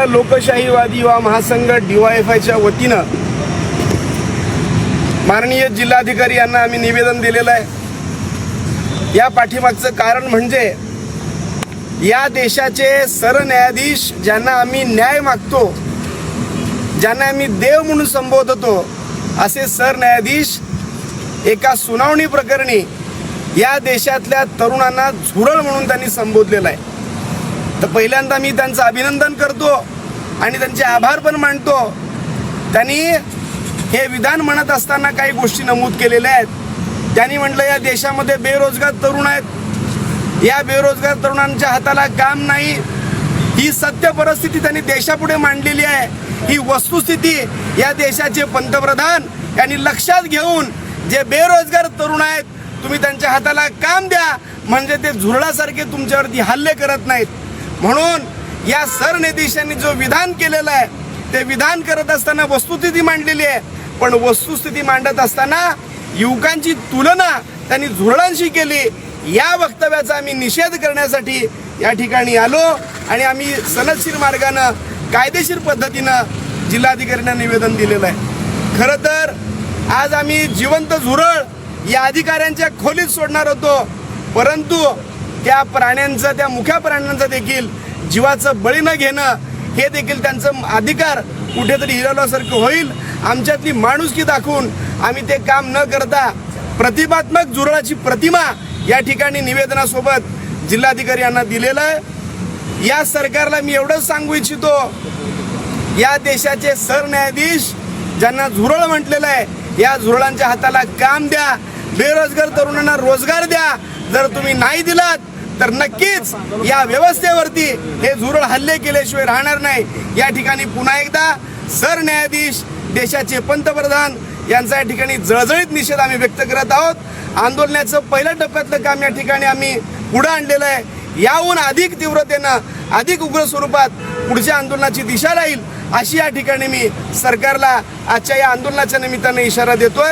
लोकशाहीवादी युवा महासंघ DYFIच्या वतीनं माननीय जिल्हाधिकारी यांना आम्ही निवेदन दिलेलं आहे। या पाठीमागचं कारण म्हणजे या देशाचे सरन्यायाधीश ज्यांना आम्ही न्याय मागतो, ज्यांना आम्ही देव म्हणून संबोधतो, असे सरन्यायाधीश एका सुनावणी प्रकरणी या देशातल्या तरुणांना झुरळ म्हणून त्यांनी संबोधलेलं आहे। तर पहिल्यांदा मी त्यांचं अभिनंदन करतो आणि त्यांचे आभार पण मानतो। त्यांनी हे विधान म्हणत असताना काही गोष्टी नमूद केलेल्या आहेत। त्यांनी म्हटलं या देशामध्ये बेरोजगार तरुण आहेत, या बेरोजगार तरुणांच्या हाताला काम नाही, ही सत्य परिस्थिती त्यांनी देशापुढे मांडलेली आहे। ही वस्तुस्थिती या देशाचे पंतप्रधान यांनी लक्षात घेऊन जे बेरोजगार तरुण आहेत तुम्ही त्यांच्या हाताला काम द्या, म्हणजे ते झुरळासारखे तुमच्यावरती हल्ले करत नाहीत। म्हणून या सरन्यायाधीशांनी जो विधान केलेलं आहे ते विधान करत असताना वस्तुस्थिती मांडलेली आहे, पण वस्तुस्थिती मांडत असताना युवकांची तुलना त्यांनी झुरळांशी केली। या वक्तव्याचा आम्ही निषेध करण्यासाठी या ठिकाणी आलो आणि आम्ही सनदशीर मार्गानं कायदेशीर पद्धतीनं जिल्हाधिकाऱ्यांना निवेदन दिलेलं आहे। खरं तर आज आम्ही जिवंत झुरळ या अधिकाऱ्यांच्या खोलीत सोडणार होतो, परंतु त्या प्राण्यांचं, त्या मुख्या प्राण्यांचं देखील जीवाचं बळी न घेणं हे देखील त्यांचं अधिकार कुठेतरी हिरावल्यासारखं होईल। आमच्यातली माणुसकी दाखवून आम्ही ते काम न करता प्रतिमात्मक झुरळाची प्रतिमा या ठिकाणी निवेदनासोबत जिल्हाधिकारी यांना दिलेलं आहे। या सरकारला मी एवढंच सांगू इच्छितो, या देशाचे सरन्यायाधीश ज्यांना झुरळ म्हटलेलं आहे, या झुरळांच्या हाताला काम द्या, बेरोजगार तरुणांना रोजगार द्या। जर तुम्ही नाही दिलात तर नक्कीच या व्यवस्थेवरती हे झुरळ हल्ले केल्याशिवाय राहणार नाही। या ठिकाणी पुन्हा एकदा सरन्यायाधीश, देशाचे पंतप्रधान यांचा या ठिकाणी जळजळीत निषेध आम्ही व्यक्त करत आहोत। आंदोलनाचं पहिल्या टप्प्यातलं काम या ठिकाणी आम्ही पुढे आणलेलं आहे। याहून अधिक तीव्रतेनं, अधिक उग्र स्वरूपात पुढच्या आंदोलनाची दिशा राहील, अशी या ठिकाणी मी सरकारला आजच्या या आंदोलनाच्या निमित्ताने इशारा देतोय।